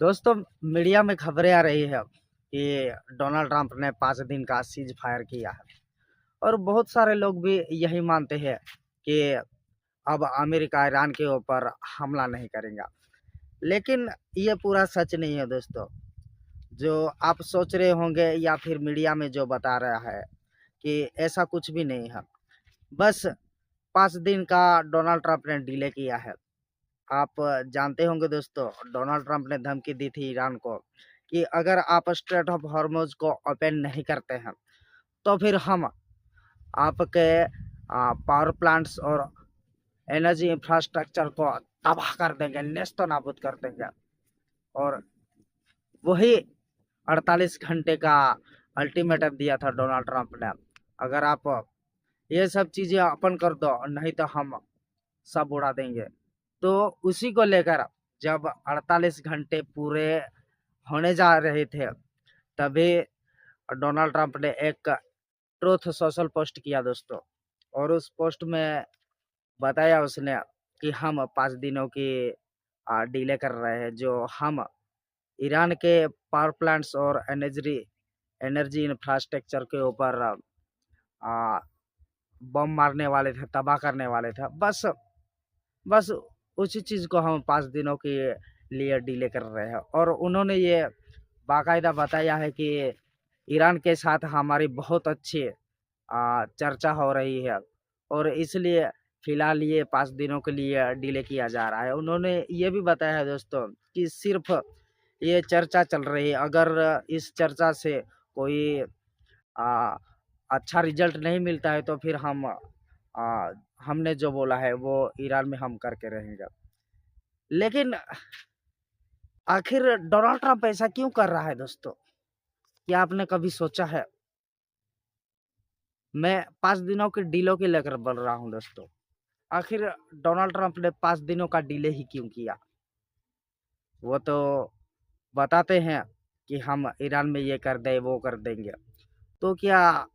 दोस्तों, मीडिया में खबरें आ रही है कि डोनाल्ड ट्रंप ने 5 दिन का सीज फायर किया है और बहुत सारे लोग भी यही मानते हैं कि अब अमेरिका ईरान के ऊपर हमला नहीं करेगा। लेकिन ये पूरा सच नहीं है दोस्तों। जो आप सोच रहे होंगे या फिर मीडिया में जो बता रहा है कि ऐसा कुछ भी नहीं है। बस 5 दिन का डोनाल्ड ट्रंप ने डिले किया है। आप जानते होंगे दोस्तों, डोनाल्ड ट्रंप ने धमकी दी थी ईरान को कि अगर आप स्ट्रेट ऑफ हॉर्मुज को ओपन नहीं करते हैं तो फिर हम आपके पावर प्लांट्स और एनर्जी इंफ्रास्ट्रक्चर को तबाह कर देंगे, नेस्तो नाबूद कर देंगे। और वही 48 घंटे का अल्टीमेटम दिया था डोनाल्ड ट्रंप ने, अगर आप ये सब चीज़ें अपन कर दो नहीं तो हम सब उड़ा देंगे। तो उसी को लेकर जब 48 घंटे पूरे होने जा रहे थे तभी डोनाल्ड ट्रंप ने एक ट्रूथ सोशल पोस्ट किया दोस्तों। और उस पोस्ट में बताया उसने कि हम 5 दिनों की डिले कर रहे हैं, जो हम ईरान के पावर प्लांट्स और एनर्जी इंफ्रास्ट्रक्चर के ऊपर बम मारने वाले थे, तबाह करने वाले थे। बस उसी चीज़ को हम 5 दिनों के लिए डिले कर रहे हैं। और उन्होंने ये बाकायदा बताया है कि ईरान के साथ हमारी बहुत अच्छी चर्चा हो रही है और इसलिए फ़िलहाल ये 5 दिनों के लिए डिले किया जा रहा है। उन्होंने ये भी बताया है दोस्तों कि सिर्फ ये चर्चा चल रही है, अगर इस चर्चा से कोई अच्छा रिजल्ट नहीं मिलता है तो फिर हमने जो बोला है वो ईरान में हम करके रहेंगे। लेकिन आखिर डोनाल्ड ट्रंप ऐसा क्यों कर रहा है दोस्तों? क्या आपने कभी सोचा है? मैं 5 दिनों के डीलों के लेकर बोल रहा हूँ दोस्तों। आखिर डोनाल्ड ट्रंप ने 5 दिनों का डिले ही क्यों किया? वो तो बताते हैं कि हम ईरान में ये कर दें, वो कर देंगे। तो क्या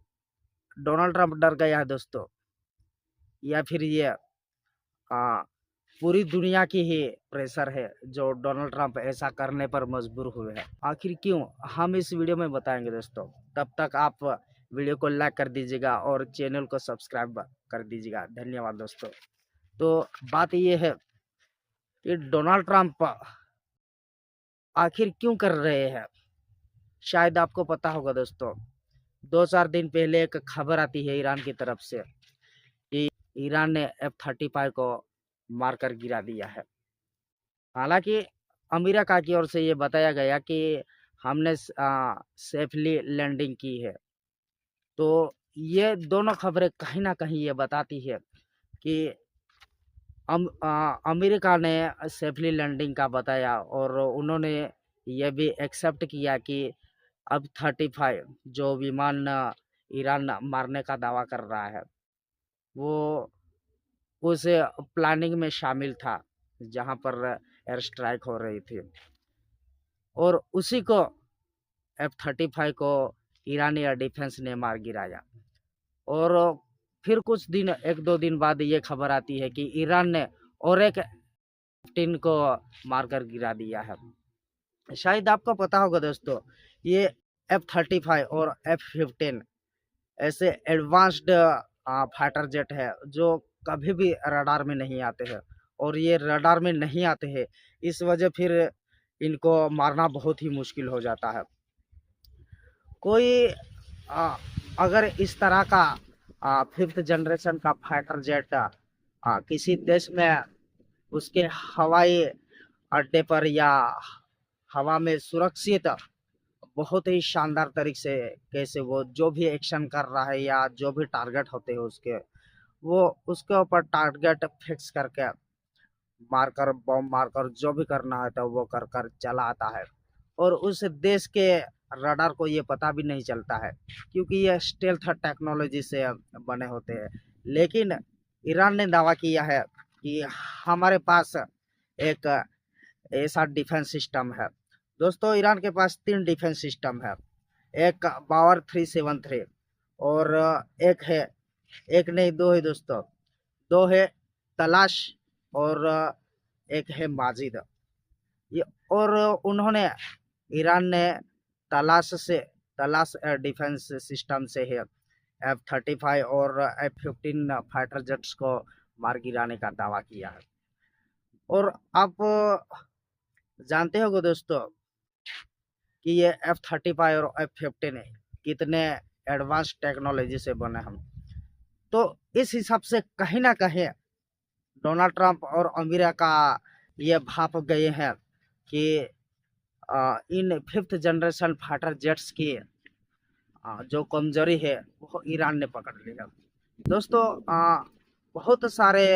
डोनाल्ड ट्रंप डर गया है दोस्तों? या फिर ये पूरी दुनिया की ही प्रेशर है जो डोनाल्ड ट्रंप ऐसा करने पर मजबूर हुए हैं? आखिर क्यों, हम इस वीडियो में बताएंगे दोस्तों। तब तक आप वीडियो को लाइक कर दीजिएगा और चैनल को सब्सक्राइब कर दीजिएगा। धन्यवाद दोस्तों। तो बात ये है कि डोनाल्ड ट्रंप आखिर क्यों कर रहे हैं? शायद आपको पता होगा दोस्तों, 2-4 दिन पहले एक खबर आती है ईरान की तरफ से कि ईरान ने F-35 को मारकर गिरा दिया है। हालांकि अमेरिका की ओर से ये बताया गया कि हमने सेफली लैंडिंग की है। तो ये दोनों खबरें कहीं ना कहीं ये बताती है कि अमेरिका ने सेफली लैंडिंग का बताया और उन्होंने ये भी एक्सेप्ट किया कि अब 35 जो विमान ईरान मारने का दावा कर रहा है वो उस प्लानिंग में शामिल था जहां पर एयर स्ट्राइक हो रही थी। और उसी को F-35 को ईरानी एयर डिफेंस ने मार गिराया। और फिर कुछ दिन, 1-2 दिन बाद ये खबर आती है कि ईरान ने और एक F-15 को मारकर गिरा दिया है। शायद आपको पता होगा दोस्तों, ये F-35 और F-15 ऐसे एडवांस्ड फाइटर जेट है जो कभी भी रडार में नहीं आते हैं। और ये रडार में नहीं आते हैं, इस वजह फिर इनको मारना बहुत ही मुश्किल हो जाता है। कोई अगर इस तरह का 5th जनरेशन का फाइटर जेट किसी देश में उसके हवाई अड्डे पर या हवा में सुरक्षित बहुत ही शानदार तरीके से कैसे वो जो भी एक्शन कर रहा है या जो भी टारगेट होते हैं उसके, वो उसके ऊपर टारगेट फिक्स करके मारकर, बम मारकर जो भी करना है तो वो कर कर चला आता है। और उस देश के रडार को ये पता भी नहीं चलता है क्योंकि ये स्टेल्थ टेक्नोलॉजी से बने होते हैं। लेकिन ईरान ने दावा किया है कि हमारे पास एक ऐसा डिफेंस सिस्टम है। दोस्तों, ईरान के पास 3 डिफेंस सिस्टम है। एक पावर 373 और एक नहीं, 2 है दोस्तों। 2 है तलाश और एक है माजिद। ये और उन्होंने ईरान ने तलाश डिफेंस सिस्टम से ही F-35 और F-15 फाइटर जेट्स को मार गिराने का दावा किया है। और आप जानते होंगे दोस्तों कि ये F-35 और F-15 कितने एडवांस टेक्नोलॉजी से बने हैं। तो इस हिसाब से कहीं ना कहीं डोनाल्ड ट्रंप और अमेरिका ये भाप गए हैं कि इन 5th जनरेशन फाइटर जेट्स की जो कमजोरी है वो ईरान ने पकड़ ली है। दोस्तों बहुत सारे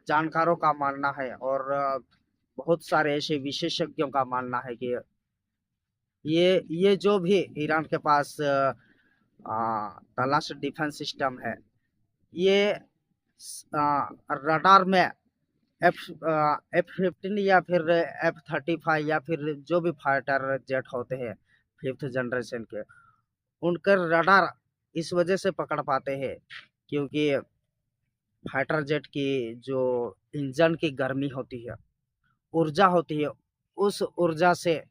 जानकारों का मानना है और बहुत सारे ऐसे विशेषज्ञों का मानना है कि ये जो भी ईरान के पास तलाश डिफेंस सिस्टम है, ये रडार में F-15 या फिर F-35 या फिर जो भी फाइटर जेट होते हैं 5th जनरेशन के, उनका रडार इस वजह से पकड़ पाते हैं क्योंकि फाइटर जेट की जो इंजन की गर्मी होती है, ऊर्जा होती है, उस ऊर्जा से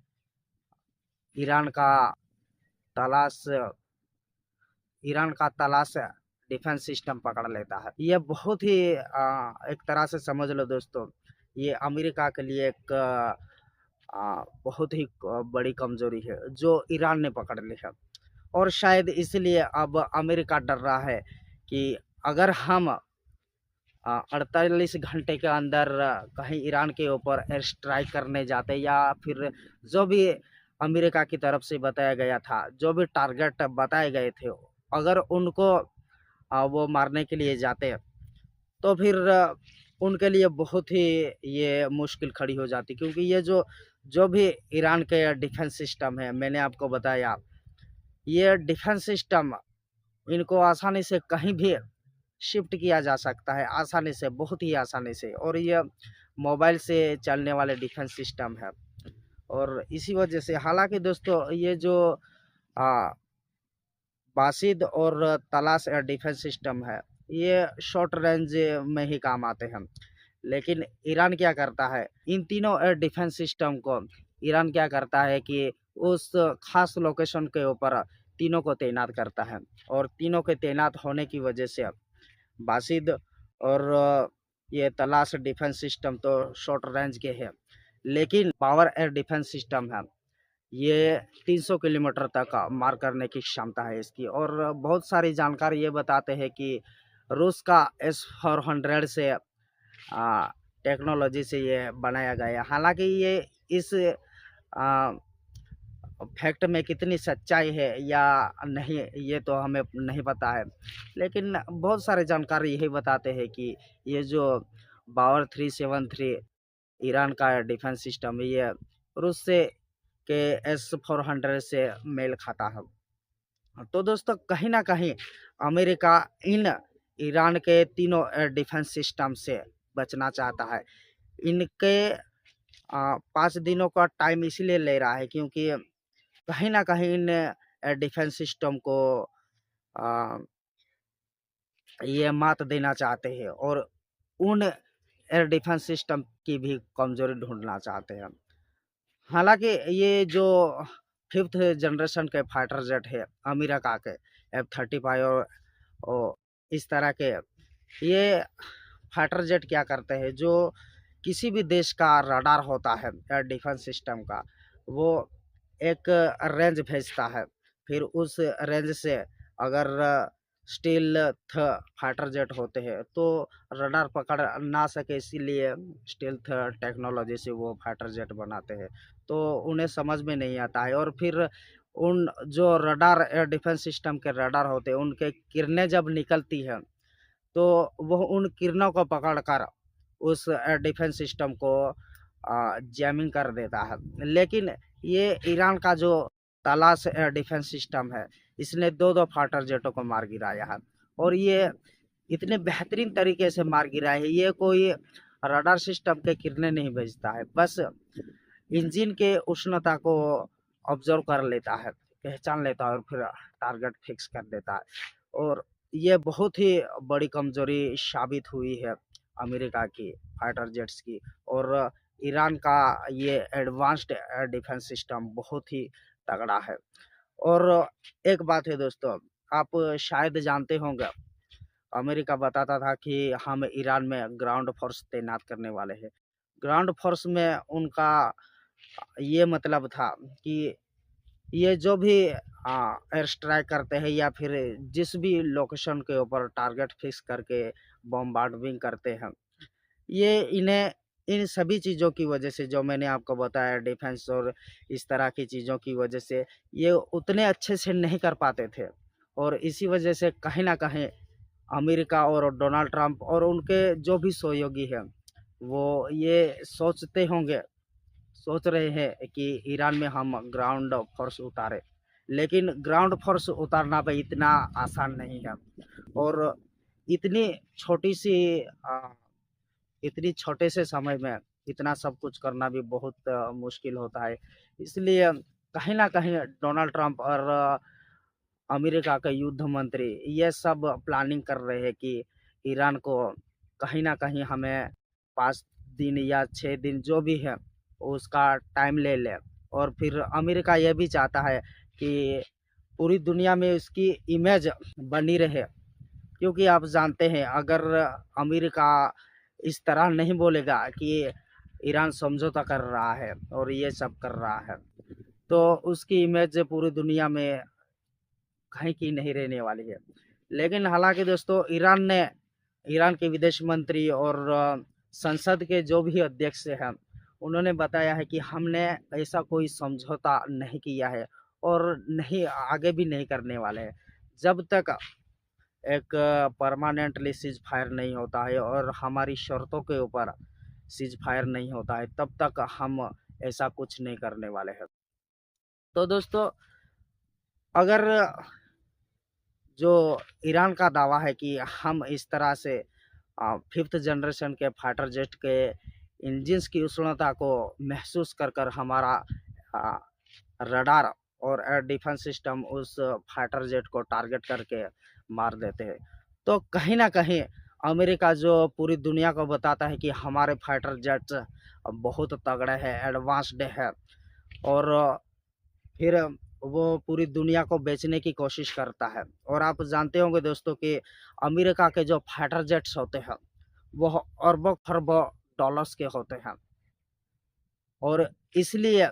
ईरान का तलाश डिफेंस सिस्टम पकड़ लेता है। ये बहुत ही एक तरह से समझ लो दोस्तों, ये अमेरिका के लिए एक बहुत ही बड़ी कमजोरी है जो ईरान ने पकड़ ली है। और शायद इसलिए अब अमेरिका डर रहा है कि अगर हम 48 घंटे के अंदर कहीं ईरान के ऊपर एयर स्ट्राइक करने जाते या फिर जो भी अमेरिका की तरफ से बताया गया था, जो भी टारगेट बताए गए थे, अगर उनको वो मारने के लिए जाते तो फिर उनके लिए बहुत ही ये मुश्किल खड़ी हो जाती, क्योंकि ये जो भी ईरान के डिफेंस सिस्टम है, मैंने आपको बताया, ये डिफेंस सिस्टम इनको आसानी से कहीं भी शिफ्ट किया जा सकता है, आसानी से, बहुत ही आसानी से। और ये मोबाइल से चलने वाले डिफेंस सिस्टम है। और इसी वजह से, हालांकि दोस्तों ये जो बासिद और तलाश एयर डिफेंस सिस्टम है, ये शॉर्ट रेंज में ही काम आते हैं, लेकिन ईरान क्या करता है, इन तीनों एयर डिफेंस सिस्टम को ईरान क्या करता है कि उस खास लोकेशन के ऊपर तीनों को तैनात करता है। और तीनों के तैनात होने की वजह से बासिद और ये तलाश डिफेंस सिस्टम तो शॉर्ट रेंज के हैं, लेकिन पावर एयर डिफेंस सिस्टम है, ये 300 किलोमीटर तक मार करने की क्षमता है इसकी। और बहुत सारी जानकारी ये बताते हैं कि रूस का S-400 से टेक्नोलॉजी से ये बनाया गया है। हालांकि ये इस फैक्ट में कितनी सच्चाई है या नहीं, ये तो हमें नहीं पता है, लेकिन बहुत सारे जानकारी यही बताते हैं कि ये जो बावर 373 ईरान का डिफेंस सिस्टम है, ये रूस से के S-400 से मेल खाता है। तो दोस्तों कहीं ना कहीं अमेरिका इन ईरान के तीनों एयर डिफेंस सिस्टम से बचना चाहता है। इनके 5 दिनों का टाइम इसलिए ले रहा है क्योंकि कहीं ना कहीं इन एयर डिफेंस सिस्टम को ये मात देना चाहते हैं और उन एयर डिफेंस सिस्टम की भी कमजोरी ढूंढना चाहते हैं। हालांकि ये जो 5th जनरेशन के फाइटर जेट है अमेरिका के F-35 और इस तरह के, ये फाइटर जेट क्या करते हैं, जो किसी भी देश का रडार होता है एयर डिफेंस सिस्टम का, वो एक रेंज भेजता है, फिर उस रेंज से अगर स्टील्थ फाइटर जेट होते हैं तो रडार पकड़ ना सके, इसीलिए स्टील्थ टेक्नोलॉजी से वो फाइटर जेट बनाते हैं, तो उन्हें समझ में नहीं आता है। और फिर उन जो रडार एयर डिफेंस सिस्टम के रडार होते हैं, उनके किरणें जब निकलती हैं तो वह उन किरणों को पकड़कर उस एयर डिफेंस सिस्टम को जैमिंग कर देता है। लेकिन ये ईरान का जो तलाश एयर डिफेंस सिस्टम है, इसने 2-2 फाइटर जेटों को मार गिराया है। और ये इतने बेहतरीन तरीके से मार गिरा है, ये कोई रडार सिस्टम के किरणें नहीं भेजता है, बस इंजन के उष्णता को ऑब्जर्व कर लेता है, पहचान लेता है और फिर टारगेट फिक्स कर देता है। और ये बहुत ही बड़ी कमजोरी साबित हुई है अमेरिका की फाइटर जेट्स की। और ईरान का ये एडवांस्ड डिफेंस सिस्टम बहुत ही तगड़ा है। और एक बात है दोस्तों, आप शायद जानते होंगे, अमेरिका बताता था कि हम ईरान में ग्राउंड फोर्स तैनात करने वाले हैं। ग्राउंड फोर्स में उनका ये मतलब था कि ये जो भी एयर स्ट्राइक करते हैं या फिर जिस भी लोकेशन के ऊपर टारगेट फिक्स करके बॉम्बार्डिंग करते हैं, ये इन्हें इन सभी चीज़ों की वजह से, जो मैंने आपको बताया डिफेंस और इस तरह की चीज़ों की वजह से, ये उतने अच्छे से नहीं कर पाते थे। और इसी वजह से कहीं ना कहीं अमेरिका और डोनाल्ड ट्रंप और उनके जो भी सहयोगी हैं, वो ये सोच रहे हैं कि ईरान में हम ग्राउंड फोर्स उतारे, लेकिन ग्राउंड फोर्स उतारना भी इतना आसान नहीं है। और इतनी छोटी सी इतनी छोटे से समय में इतना सब कुछ करना भी बहुत मुश्किल होता है। इसलिए कहीं ना कहीं डोनाल्ड ट्रंप और अमेरिका के युद्ध मंत्री ये सब प्लानिंग कर रहे हैं कि ईरान को कहीं ना कहीं हमें 5 दिन या 6 दिन जो भी है उसका टाइम ले ले। और फिर अमेरिका ये भी चाहता है कि पूरी दुनिया में उसकी इमेज बनी रहे, क्योंकि आप जानते हैं अगर अमेरिका इस तरह नहीं बोलेगा कि ईरान समझौता कर रहा है और ये सब कर रहा है, तो उसकी इमेज पूरी दुनिया में कहीं की नहीं रहने वाली है। लेकिन हालांकि दोस्तों, ईरान के विदेश मंत्री और संसद के जो भी अध्यक्ष हैं, उन्होंने बताया है कि हमने ऐसा कोई समझौता नहीं किया है और नहीं आगे भी नहीं करने वाले हैं, जब तक एक परमानेंटली सीज फायर नहीं होता है और हमारी शर्तों के ऊपर सीज फायर नहीं होता है, तब तक हम ऐसा कुछ नहीं करने वाले हैं। तो दोस्तों, अगर जो ईरान का दावा है कि हम इस तरह से 5th जनरेशन के फाइटर जेट के इंजन्स की उष्णता को महसूस कर कर हमारा रडार और एयर डिफेंस सिस्टम उस फाइटर जेट को टारगेट करके मार देते हैं, तो कहीं ना कहीं अमेरिका जो पूरी दुनिया को बताता है कि हमारे फाइटर जेट्स बहुत तगड़े हैं, एडवांस्ड है, और फिर वो पूरी दुनिया को बेचने की कोशिश करता है। और आप जानते होंगे दोस्तों कि अमेरिका के जो फाइटर जेट्स होते हैं वो अरबों खरबों डॉलर्स के होते हैं, और इसलिए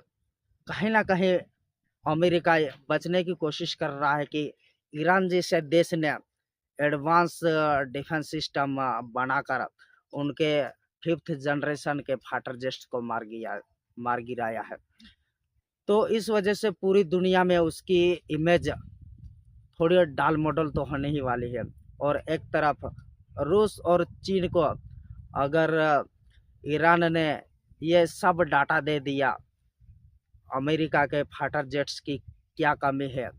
कहीं ना कहीं अमेरिका बचने की कोशिश कर रहा है कि ईरान जैसे देश ने एडवांस डिफेंस सिस्टम बनाकर उनके 5th जनरेशन के फाइटर जेट्स को मार गिराया है। तो इस वजह से पूरी दुनिया में उसकी इमेज थोड़ी डाल मॉडल तो होने ही वाली है। और एक तरफ रूस और चीन को अगर ईरान ने ये सब डाटा दे दिया, अमेरिका के फाइटर जेट्स की क्या कमी है,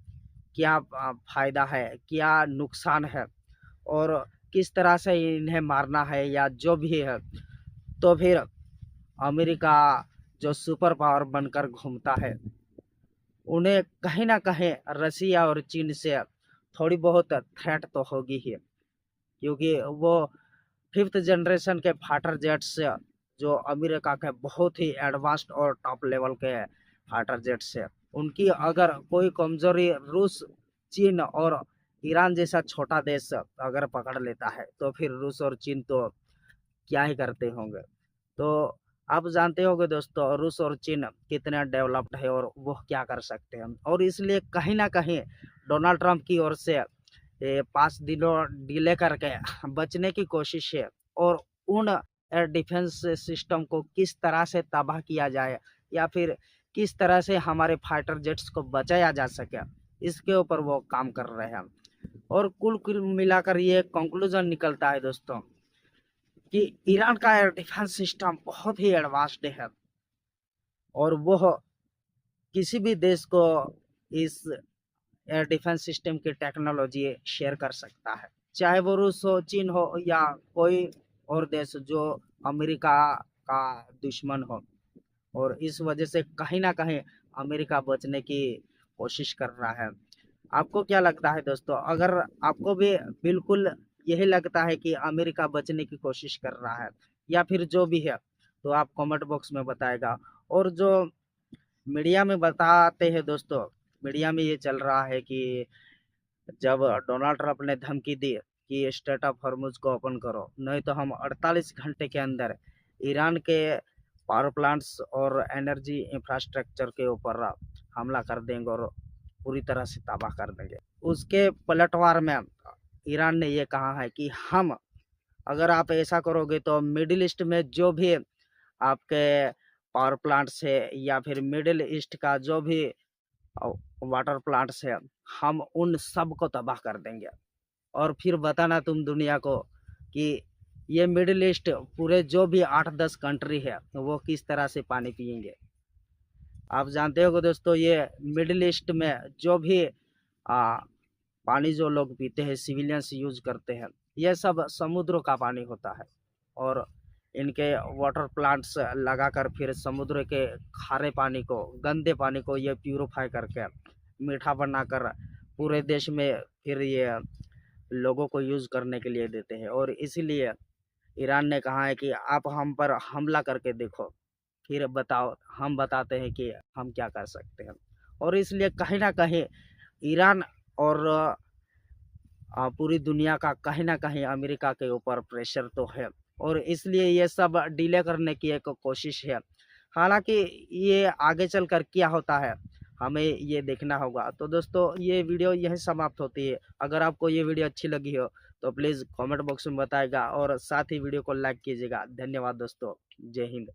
क्या फायदा है, क्या नुकसान है, और किस तरह से इन्हें मारना है या जो भी है, तो फिर अमेरिका जो सुपर पावर बनकर घूमता है, उन्हें कहीं ना कहीं रसिया और चीन से थोड़ी बहुत थ्रेट तो होगी ही, क्योंकि वो 5th जनरेशन के फाइटर जेट्स जो अमेरिका के बहुत ही एडवांस्ड और टॉप लेवल के फाइटर जेट्स है, उनकी अगर कोई कमजोरी रूस, चीन और ईरान जैसा छोटा देश अगर पकड़ लेता है, तो फिर रूस और चीन तो क्या ही करते होंगे। तो आप जानते होंगे दोस्तों, रूस और चीन कितना डेवलप्ड है और वो क्या कर सकते हैं। और इसलिए कहीं ना कहीं डोनाल्ड ट्रंप की ओर से 5 दिनों डिले करके बचने की कोशिश है, और उन एयर डिफेंस सिस्टम को किस तरह से तबाह किया जाए या फिर किस तरह से हमारे फाइटर जेट्स को बचाया जा सके, इसके ऊपर वो काम कर रहे हैं। और कुल मिलाकर ये कंक्लूजन निकलता है दोस्तों कि ईरान का एयर डिफेंस सिस्टम बहुत ही एडवांस्ड है, और वो किसी भी देश को इस एयर डिफेंस सिस्टम की टेक्नोलॉजी शेयर कर सकता है, चाहे वो रूस हो, चीन हो या कोई और देश जो अमेरिका का दुश्मन हो। और इस वजह से कहीं ना कहीं अमेरिका बचने की कोशिश कर रहा है। आपको क्या लगता है दोस्तों? अगर आपको भी बिल्कुल यही लगता है कि अमेरिका बचने की कोशिश कर रहा है या फिर जो भी है, तो आप कमेंट बॉक्स में बताएगा। और जो मीडिया में बताते हैं दोस्तों, मीडिया में ये चल रहा है कि जब डोनाल्ड ट्रंप ने धमकी दी कि स्ट्रेट ऑफ हॉर्मुज को ओपन करो, नहीं तो हम 48 घंटे के अंदर ईरान के पावर प्लांट्स और एनर्जी इंफ्रास्ट्रक्चर के ऊपर हमला कर देंगे और पूरी तरह से तबाह कर देंगे। उसके पलटवार में ईरान ने ये कहा है कि हम, अगर आप ऐसा करोगे तो मिडिल ईस्ट में जो भी आपके पावर प्लांट्स है या फिर मिडिल ईस्ट का जो भी वाटर प्लांट्स है, हम उन सब को तबाह कर देंगे। और फिर बताना तुम दुनिया को कि ये मिडिल ईस्ट पूरे जो भी 8-10 कंट्री है वो किस तरह से पानी पिएंगे। आप जानते हो दोस्तों, ये मिडिल ईस्ट में जो भी पानी जो लोग पीते हैं, सिविलियंस यूज करते हैं, ये सब समुद्र का पानी होता है। और इनके वाटर प्लांट्स लगाकर फिर समुद्र के खारे पानी को, गंदे पानी को ये प्यूरिफाई करके मीठा बनाकर पूरे देश में फिर ये लोगों को यूज करने के लिए देते हैं। और इसीलिए ईरान ने कहा है कि आप हम पर हमला करके देखो, फिर बताओ, हम बताते हैं कि हम क्या कर सकते हैं। और इसलिए कहीं ना कहीं ईरान और पूरी दुनिया का कहीं ना कहीं अमेरिका के ऊपर प्रेशर तो है, और इसलिए ये सब डिले करने की एक कोशिश है। हालांकि ये आगे चलकर क्या होता है हमें ये देखना होगा। तो दोस्तों, ये वीडियो यहीं समाप्त होती है। अगर आपको ये वीडियो अच्छी लगी हो तो प्लीज़ कमेंट बॉक्स में बताएगा और साथ ही वीडियो को लाइक कीजिएगा। धन्यवाद दोस्तों। जय हिंद।